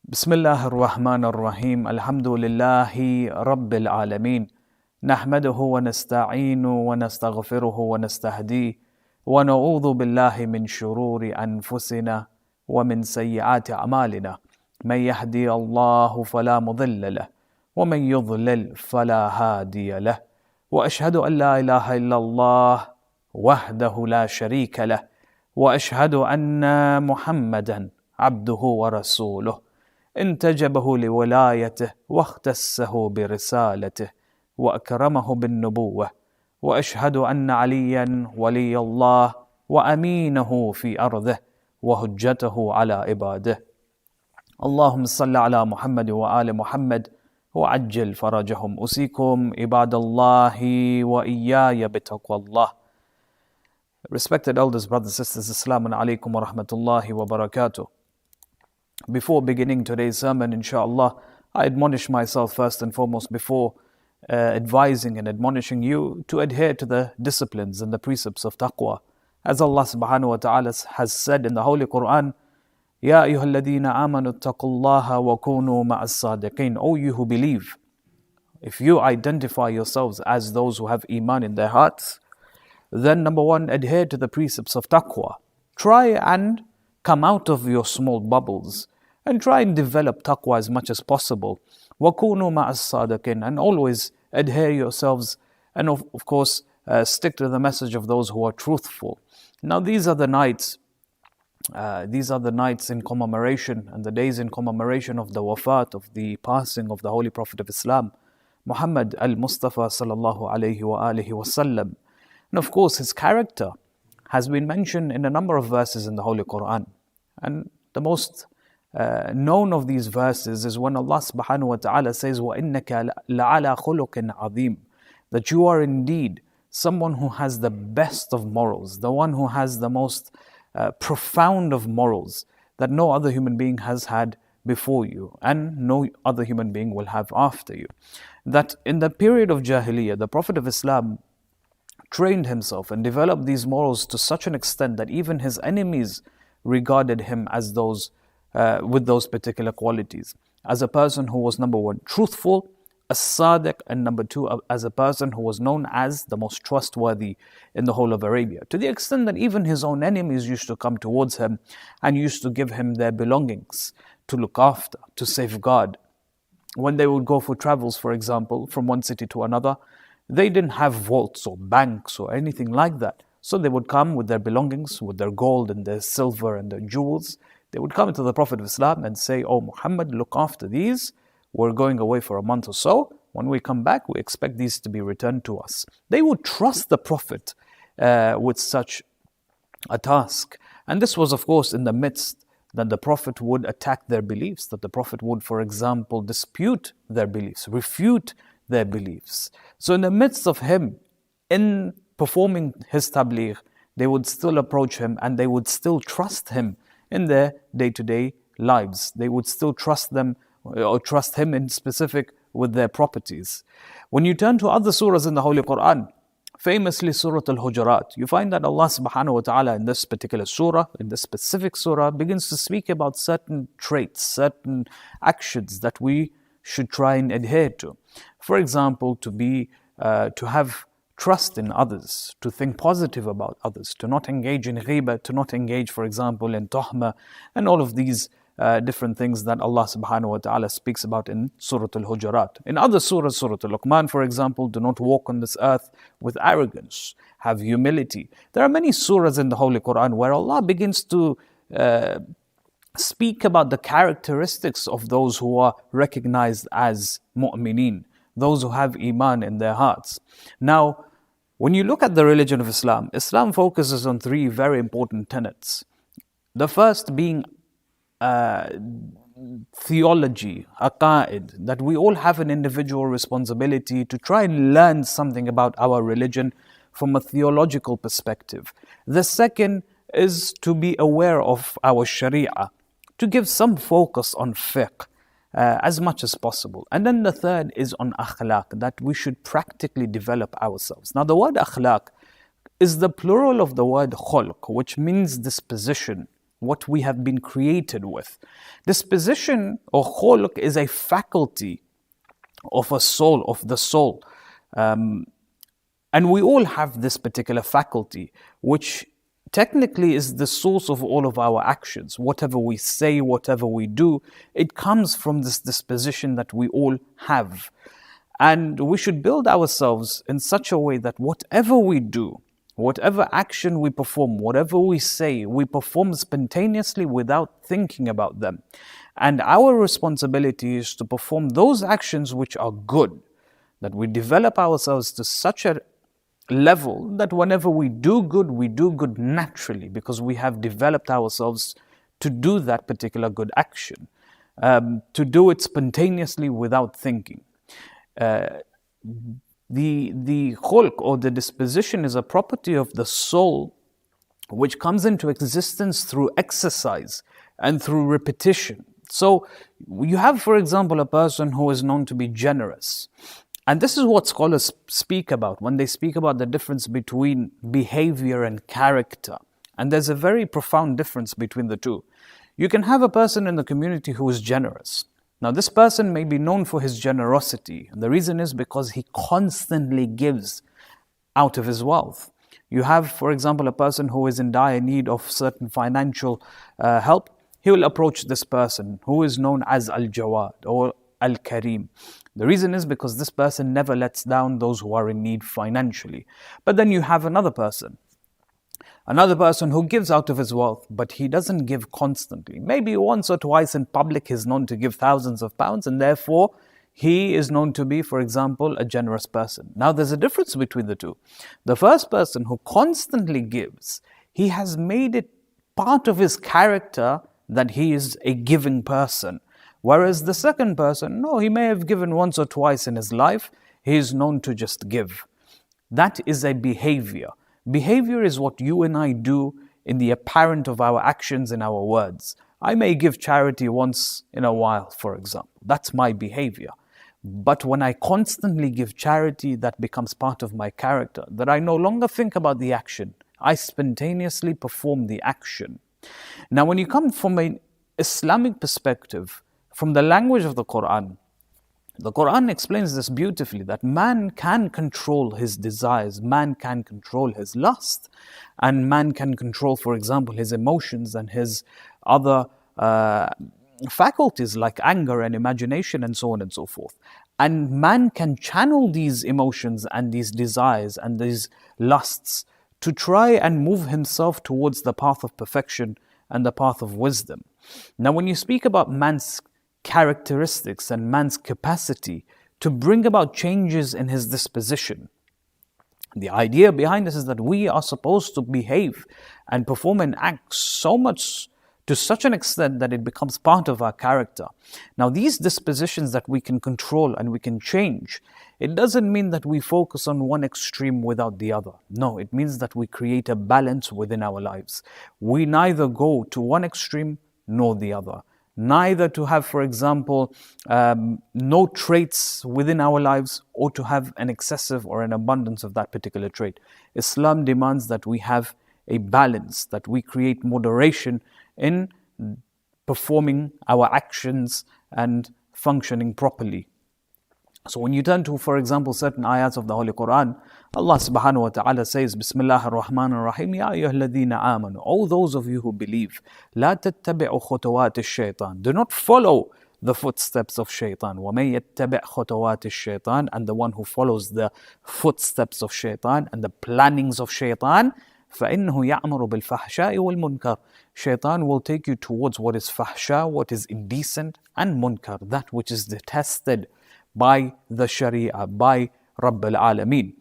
بسم الله الرحمن الرحيم الحمد لله رب العالمين نحمده ونستعين ونستغفره ونستهديه ونعوذ بالله من شرور أنفسنا ومن سيئات أعمالنا من يهدي الله فلا مضل له ومن يضلل فلا هادي له وأشهد أن لا إله إلا الله وحده لا شريك له وأشهد أن محمدا عبده ورسوله انتجبه لولايته واختصه برسالته وأكرمه بالنبوة وأشهد أن عليا ولي الله وأمينه في أرضه وهجته على عباده اللهم صل على محمد وآل محمد وعجل فرجهم أوصيكم عباد الله وإياي بتقوى الله. Respected elders, brothers, sisters, Assalamu alaikum wa rahmatullahi wa barakatuh. Before beginning today's sermon, inshallah, I admonish myself first and foremost before advising and admonishing you to adhere to the disciplines and the precepts of taqwa. As Allah subhanahu wa ta'ala has said in the Holy Quran, Ya ayyuhalladhina amanu taqullaha wa kunu ma'as sadiqin. O you who believe, if you identify yourselves as those who have iman in their hearts, then number one, adhere to the precepts of taqwa. Try and come out of your small bubbles and try and develop taqwa as much as possible. وَكُونُوا مَعَ الصَّادِقِينَ. And always adhere yourselves and of course stick to the message of those who are truthful. Now these are the nights in commemoration and the days in commemoration of the wafat, of the passing of the Holy Prophet of Islam, Muhammad al-Mustafa sallallahu alayhi wa alihi wasallam. And of course his character has been mentioned in a number of verses in the Holy Quran. And the most known of these verses is when Allah subhanahu wa ta'ala says, وَإِنَّكَ لَعَلَى خُلُقٍ عَظِيمٍ, that you are indeed someone who has the best of morals, the one who has the most profound of morals that no other human being has had before you and no other human being will have after you. That in the period of Jahiliyyah, the Prophet of Islam trained himself and developed these morals to such an extent that even his enemies regarded him as those with those particular qualities. As a person who was number one, truthful, a sadiq, and number two, as a person who was known as the most trustworthy in the whole of Arabia. To the extent that even his own enemies used to come towards him and used to give him their belongings to look after, to safeguard. When they would go for travels, for example, from one city to another, they didn't have vaults or banks or anything like that. So they would come with their belongings, with their gold and their silver and their jewels. They would come to the Prophet of Islam and say, "Oh Muhammad, look after these. We're going away for a month or so. When we come back, we expect these to be returned to us." They would trust the Prophet with such a task. And this was, of course, in the midst that the Prophet would attack their beliefs, that the Prophet would, for example, dispute their beliefs, refute their beliefs. So in the midst of him, in performing his tabligh, they would still approach him and they would still trust him in their day-to-day lives. They would still trust them or trust him in specific with their properties. When you turn to other surahs in the Holy Quran, famously Surah Al-Hujurat, you find that Allah subhanahu wa ta'ala in this particular surah, in this specific surah, begins to speak about certain traits, certain actions that we should try and adhere to. For example, to have trust in others, to think positive about others, to not engage in ghibah, to not engage, for example, in tuhma, and all of these different things that Allah subhanahu wa ta'ala speaks about in Surah Al-Hujurat. In other surahs, Surah Al-Luqman, for example, do not walk on this earth with arrogance, have humility. There are many surahs in the Holy Quran where Allah begins to speak about the characteristics of those who are recognized as mu'mineen, those who have iman in their hearts. Now, when you look at the religion of Islam, Islam focuses on three very important tenets. The first being theology, aqaid, that we all have an individual responsibility to try and learn something about our religion from a theological perspective. The second is to be aware of our sharia, to give some focus on fiqh as much as possible. And then the third is on akhlaq, that we should practically develop ourselves. Now the word akhlaq is the plural of the word khulq, which means disposition, what we have been created with. Disposition or khulq is a faculty of a soul, of the soul. And we all have this particular faculty, which technically is the source of all of our actions. Whatever we say, whatever we do, it comes from this disposition that we all have. And we should build ourselves in such a way that whatever we do, whatever action we perform, whatever we say, we perform spontaneously without thinking about them. And our responsibility is to perform those actions which are good, that we develop ourselves to such a level that whenever we do good naturally, because we have developed ourselves to do that particular good action, to do it spontaneously without thinking. The khulq or the disposition is a property of the soul which comes into existence through exercise and through repetition. So you have, for example, a person who is known to be generous. And this is what scholars speak about when they speak about the difference between behavior and character. And there's a very profound difference between the two. You can have a person in the community who is generous. Now, this person may be known for his generosity. And the reason is because he constantly gives out of his wealth. You have, for example, a person who is in dire need of certain financial help. He will approach this person who is known as Al-Jawad or Al-Kareem. The reason is because this person never lets down those who are in need financially. But then you have another person who gives out of his wealth, but he doesn't give constantly. Maybe once or twice in public he's known to give thousands of pounds, and therefore he is known to be, for example, a generous person. Now there's a difference between the two. The first person who constantly gives, he has made it part of his character that he is a giving person. Whereas the second person, no, he may have given once or twice in his life, he is known to just give. That is a behavior. Behavior is what you and I do in the apparent of our actions and our words. I may give charity once in a while, for example. That's my behavior. But when I constantly give charity, that becomes part of my character, that I no longer think about the action. I spontaneously perform the action. Now, when you come from an Islamic perspective, from the language of the Quran explains this beautifully, that man can control his desires, man can control his lust, and man can control, for example, his emotions and his other faculties like anger and imagination and so on and so forth. And man can channel these emotions and these desires and these lusts to try and move himself towards the path of perfection and the path of wisdom. Now, when you speak about man's characteristics and man's capacity to bring about changes in his disposition, the idea behind this is that we are supposed to behave and perform and act to such an extent that it becomes part of our character. Now, these dispositions that we can control and we can change, it doesn't mean that we focus on one extreme without the other. No, it means that we create a balance within our lives. We neither go to one extreme nor the other. Neither to have, for example, no traits within our lives or to have an excessive or an abundance of that particular trait. Islam demands that we have a balance, that we create moderation in performing our actions and functioning properly. So when you turn to, for example, certain ayats of the Holy Quran, Allah subhanahu wa ta'ala says, Bismillah ar-Rahman ar-Rahim, Ya ayyuhalladhina amanu, O those of you who believe, La tattabi'u khutuwat ash-shaytan, do not follow the footsteps of shaitan. وَمَن يَتَّبِعْ خُطُوَاتِ الشَّيْطَانِ, and the one who follows the footsteps of shaitan and the plannings of shaitan, فَإِنَّهُ يَأْمُرُ بِالْفَحْشَاءِ وَالْمُنْكَرِ. Shaitan will take you towards what is fahsha, what is indecent, and munkar, that which is detested by the Sharia, by Rabb al-Alameen.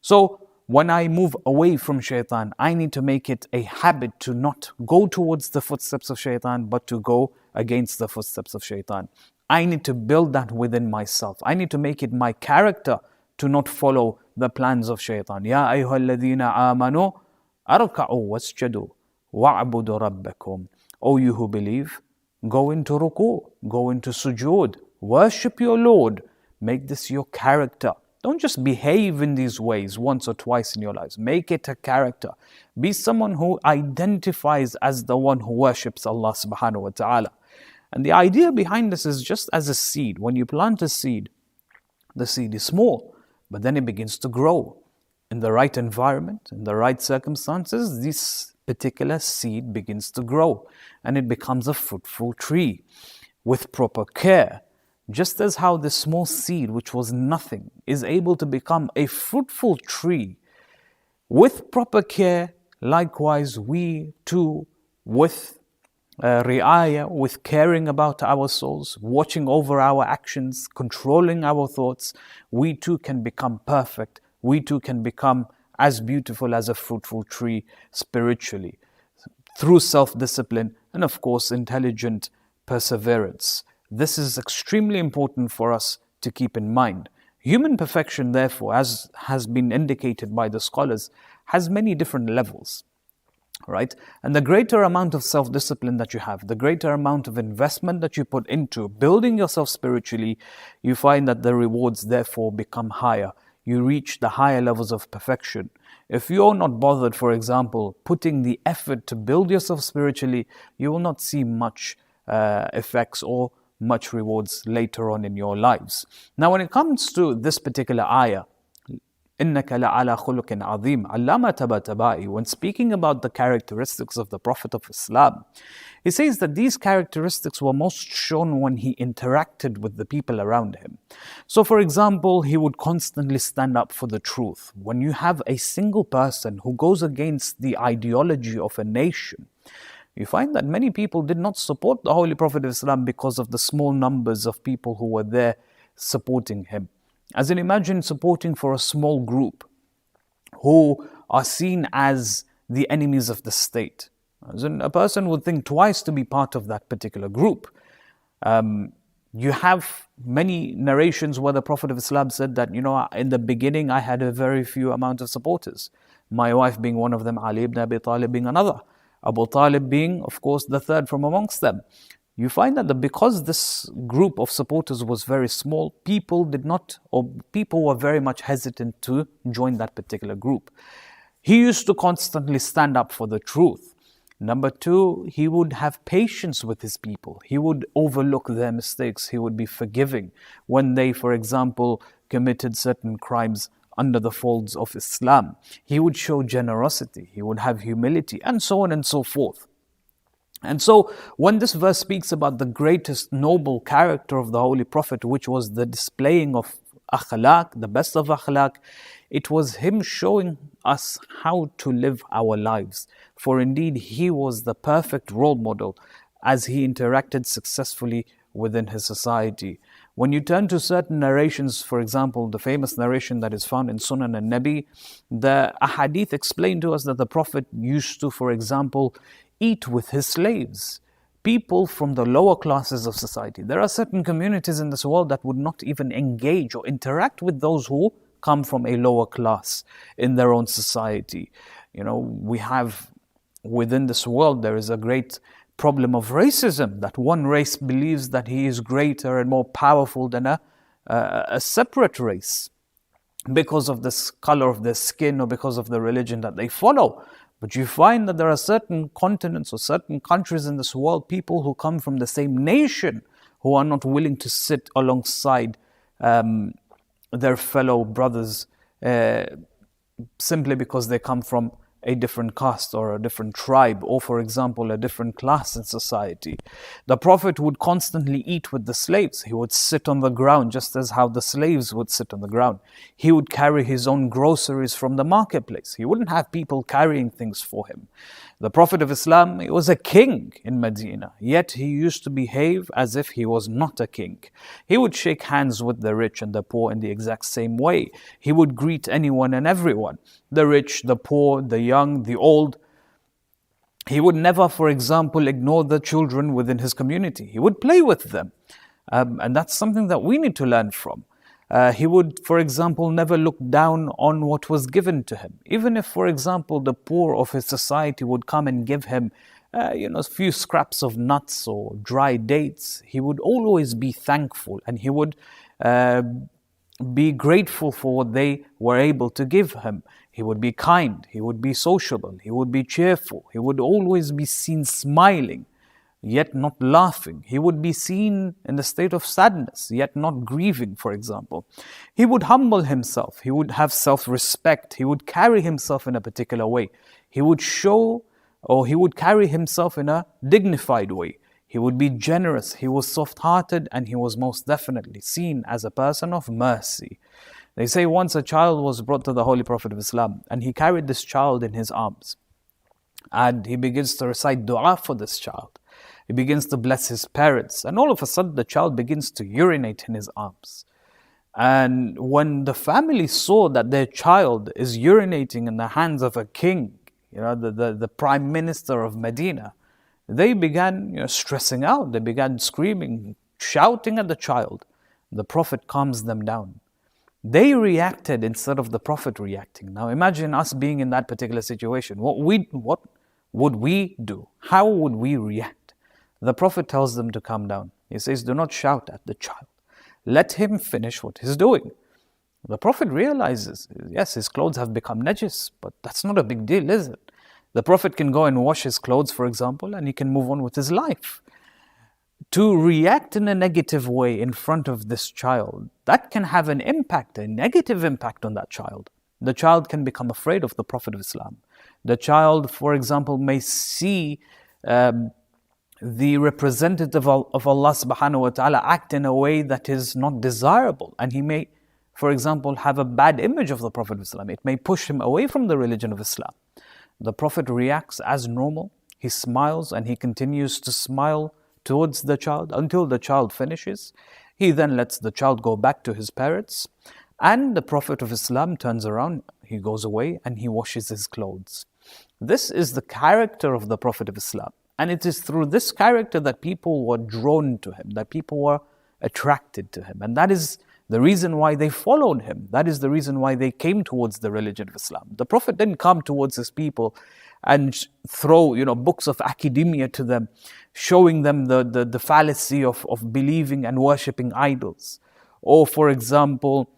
So when I move away from shaitan, I need to make it a habit to not go towards the footsteps of shaitan, but to go against the footsteps of shaitan. I need to build that within myself. I need to make it my character to not follow the plans of shaitan. Ya ayyuhalladhina amanu, arka'u wasjadu wa'budu rabbakum. O you who believe, go into ruku, go into sujood, worship your Lord. Make this your character Don't just behave in these ways once or twice in your lives. Make it a character. Be someone who identifies as the one who worships Allah subhanahu wa ta'ala. And the idea behind this is just as a seed. When you plant a seed, the seed is small, but then it begins to grow. In the right environment, in the right circumstances, this particular seed begins to grow and it becomes a fruitful tree with proper care. Just as how this small seed, which was nothing, is able to become a fruitful tree with proper care, likewise we too, with ri'ayah, with caring about our souls, watching over our actions, controlling our thoughts, we too can become perfect. We too can become as beautiful as a fruitful tree spiritually, through self-discipline and of course intelligent perseverance. This is extremely important for us to keep in mind. Human perfection, therefore, as has been indicated by the scholars, has many different levels, right? And the greater amount of self-discipline that you have, the greater amount of investment that you put into building yourself spiritually, you find that the rewards therefore become higher. You reach the higher levels of perfection. If you're not bothered, for example, putting the effort to build yourself spiritually, you will not see much effects or much rewards later on in your lives. Now, when it comes to this particular ayah, إِنَّكَ لَعَلَى خُلُقٍ عَظِيمٍ, Allama Tabatabai, when speaking about the characteristics of the Prophet of Islam, he says that these characteristics were most shown when he interacted with the people around him. So, for example, he would constantly stand up for the truth. When you have a single person who goes against the ideology of a nation, you find that many people did not support the Holy Prophet of Islam because of the small numbers of people who were there supporting him. As in, imagine supporting for a small group who are seen as the enemies of the state. As in, a person would think twice to be part of that particular group. You have many narrations where the Prophet of Islam said that, in the beginning I had a very few amount of supporters. My wife being one of them, Ali ibn Abi Talib being another, Abu Talib being, of course, the third from amongst them. You find that because this group of supporters was very small, people were very much hesitant to join that particular group. He used to constantly stand up for the truth. Number two, he would have patience with his people. He would overlook their mistakes. He would be forgiving when they, for example, committed certain crimes under the folds of Islam. He would show generosity. He would have humility, and so on and so forth. And so, when this verse speaks about the greatest noble character of the Holy Prophet, which was the displaying of akhlaq, the best of akhlaq, it was him showing us how to live our lives. For indeed, he was the perfect role model as he interacted successfully within his society. When you turn to certain narrations, for example, the famous narration that is found in Sunan al-Nabi, the ahadith explain to us that the Prophet used to, for example, eat with his slaves, people from the lower classes of society. There are certain communities in this world that would not even engage or interact with those who come from a lower class in their own society. We have within this world, there is a great problem of racism, that one race believes that he is greater and more powerful than a separate race because of the color of their skin or because of the religion that they follow. But you find that there are certain continents or certain countries in this world, people who come from the same nation, who are not willing to sit alongside their fellow brothers simply because they come from a different caste or a different tribe, or for example, a different class in society. The Prophet would constantly eat with the slaves. He would sit on the ground just as how the slaves would sit on the ground. He would carry his own groceries from the marketplace. He wouldn't have people carrying things for him. The Prophet of Islam, he was a king in Medina, yet he used to behave as if he was not a king. He would shake hands with the rich and the poor in the exact same way. He would greet anyone and everyone, the rich, the poor, the young, the old. He would never, for example, ignore the children within his community. He would play with them. And that's something that we need to learn from. He would, for example, never look down on what was given to him. Even if, for example, the poor of his society would come and give him a few scraps of nuts or dry dates, he would always be thankful, and he would be grateful for what they were able to give him. He would be kind, he would be sociable, he would be cheerful, he would always be seen smiling, yet not laughing. He would be seen in a state of sadness, yet not grieving, for example. He would humble himself, he would have self-respect, he would carry himself in a particular way. He would show, or he would carry himself in a dignified way. He would be generous, he was soft-hearted, and he was most definitely seen as a person of mercy. They say once a child was brought to the Holy Prophet of Islam, and he carried this child in his arms. And he begins to recite dua for this child. He begins to bless his parents, and all of a sudden the child begins to urinate in his arms. And when the family saw that their child is urinating in the hands of a king, the prime minister of Medina, they began stressing out. They began screaming, shouting at the child. The Prophet calms them down. They reacted instead of the Prophet reacting. Now imagine us being in that particular situation. What would we do? How would we react? The Prophet tells them to calm down. He says, do not shout at the child. Let him finish what he's doing. The Prophet realizes, yes, his clothes have become najis, but that's not a big deal, is it? The Prophet can go and wash his clothes, for example, and he can move on with his life. To react in a negative way in front of this child, that can have an impact, a negative impact on that child. The child can become afraid of the Prophet of Islam. The child, for example, may see the representative of Allah subhanahu wa ta'ala act in a way that is not desirable, and he may, for example, have a bad image of the Prophet of Islam. It may push him away from the religion of Islam. The Prophet reacts as normal. He smiles and he continues to smile towards the child until the child finishes. He then lets the child go back to his parents, and the Prophet of Islam turns around, he goes away and he washes his clothes. This is the character of the Prophet of Islam. And it is through this character that people were drawn to him, that people were attracted to him. And that is the reason why they followed him. That is the reason why they came towards the religion of Islam. The Prophet didn't come towards his people and throw books of academia to them, showing them the fallacy of believing and worshipping idols. Or, for example,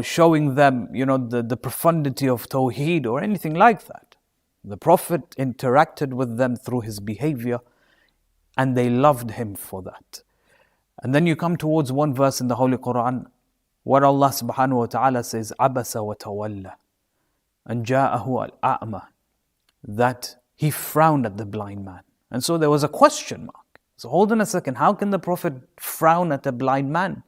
showing them the profundity of Tawheed or anything like that. The Prophet interacted with them through his behavior, and they loved him for that. And then you come towards one verse in the Holy Quran where Allah subhanahu wa ta'ala says, Abasa wa tawalla, and ja'ahu al-a'ma, that he frowned at the blind man. And so there was a question mark. So hold on a second, how can the Prophet frown at a blind man?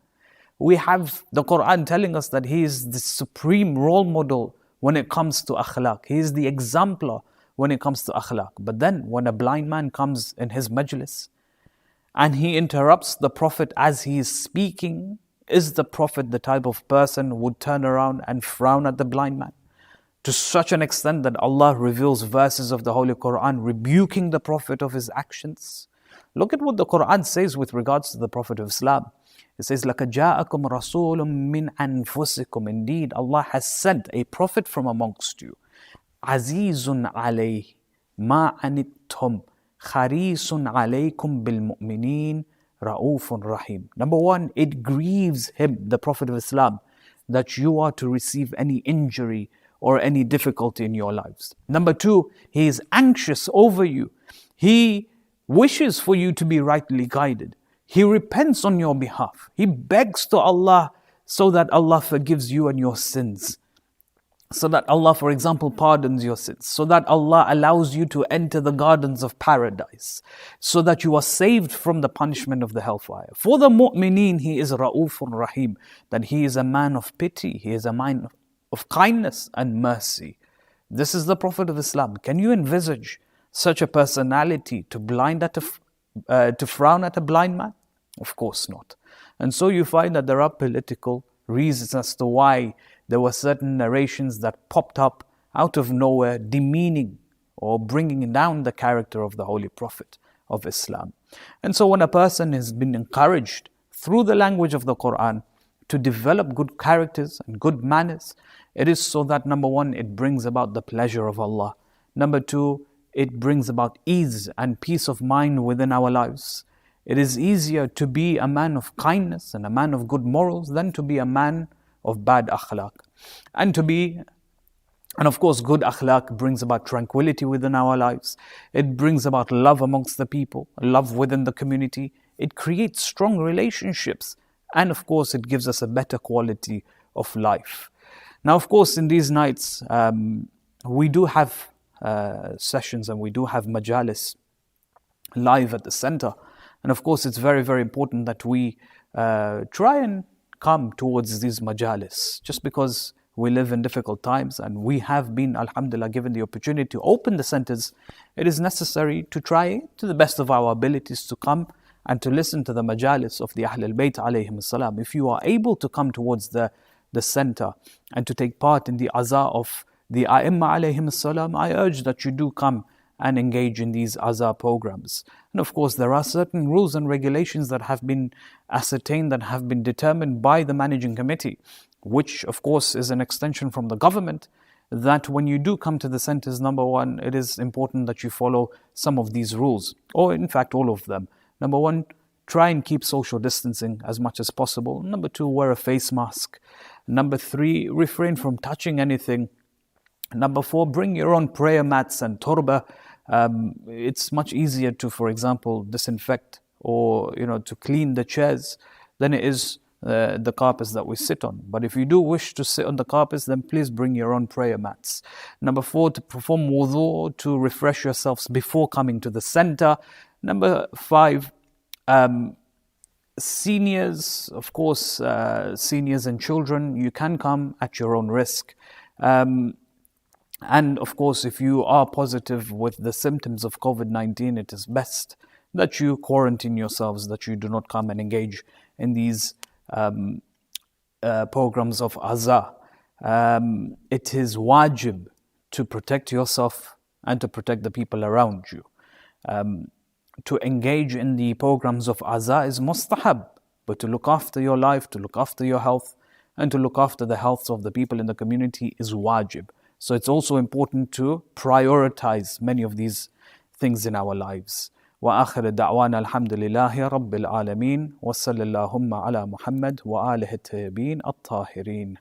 We have the Quran telling us that he is the supreme role model when it comes to akhlaq. He is the exemplar when it comes to akhlaq. But then when a blind man comes in his majlis and he interrupts the Prophet as he is speaking, is the Prophet the type of person who would turn around and frown at the blind man? To such an extent that Allah reveals verses of the Holy Quran rebuking the Prophet of his actions. Look at what the Quran says with regards to the Prophet of Islam. It says, لَقَدْ جَاءَكُمْ رَسُولٌ مِّنْ أَنفُسِكُمْ. Indeed, Allah has sent a prophet from amongst you. عَزِيزٌ عَلَيْهِ مَا عَنِتُّمْ خَرِيصٌ عَلَيْكُمْ بِالْمُؤْمِنِينَ رَؤُوفٌ رَحِيمٌ. Number one, it grieves him, the Prophet of Islam, that you are to receive any injury or any difficulty in your lives. Number two, he is anxious over you. He wishes for you to be rightly guided. He repents on your behalf. He begs to Allah so that Allah forgives you and your sins. So that Allah, for example, pardons your sins. So that Allah allows you to enter the gardens of paradise. So that you are saved from the punishment of the hellfire. For the mu'mineen, he is Ra'ufun Rahim. That he is a man of pity. He is a man of kindness and mercy. This is the Prophet of Islam. Can you envisage such a personality to frown at a blind man? Of course not. And so you find that there are political reasons as to why there were certain narrations that popped up out of nowhere, demeaning or bringing down the character of the Holy Prophet of Islam. And so when a person has been encouraged through the language of the Quran to develop good characters and good manners, it is so that, number one, it brings about the pleasure of Allah. Number two, it brings about ease and peace of mind within our lives. It is easier to be a man of kindness and a man of good morals than to be a man of bad akhlaq. And of course, good akhlaq brings about tranquility within our lives. It brings about love amongst the people, love within the community. It creates strong relationships. And of course, it gives us a better quality of life. Now, of course, in these nights, we do have sessions and we do have majalis live at the center. And of course, it's very, very important that we try and come towards these majalis, just because we live in difficult times and we have been, alhamdulillah, given the opportunity to open the centers. It is necessary to try to the best of our abilities to come and to listen to the majalis of the Ahl al-Bayt alayhim salam. If you are able to come towards the center and to take part in the azah of the A'imma alayhim salam, I urge that you do come and engage in these azah programs. And of course, there are certain rules and regulations that have been ascertained, that have been determined by the managing committee, which of course is an extension from the government, that when you do come to the centers, number one, it is important that you follow some of these rules, or in fact all of them. Number one, try and keep social distancing as much as possible. Number two, wear a face mask. Number three, refrain from touching anything. Number four, bring your own prayer mats and turba. It's much easier to, for example, disinfect or to clean the chairs than it is the carpets that we sit on. But if you do wish to sit on the carpets, then please bring your own prayer mats. Number four, to perform wudu, to refresh yourselves before coming to the center. Number five, seniors, of course, seniors and children, you can come at your own risk. And of course, if you are positive with the symptoms of COVID-19, it is best that you quarantine yourselves, that you do not come and engage in these programs of azah. It is wajib to protect yourself and to protect the people around you. To engage in the programs of azah is mustahab, but to look after your life, to look after your health, and to look after the health of the people in the community is wajib. So it's also important to prioritize many of these things in our lives. وآخر دعوانا الحمد لله رب العالمين وصلى اللهم على محمد وآله الطيبين الطاهرين.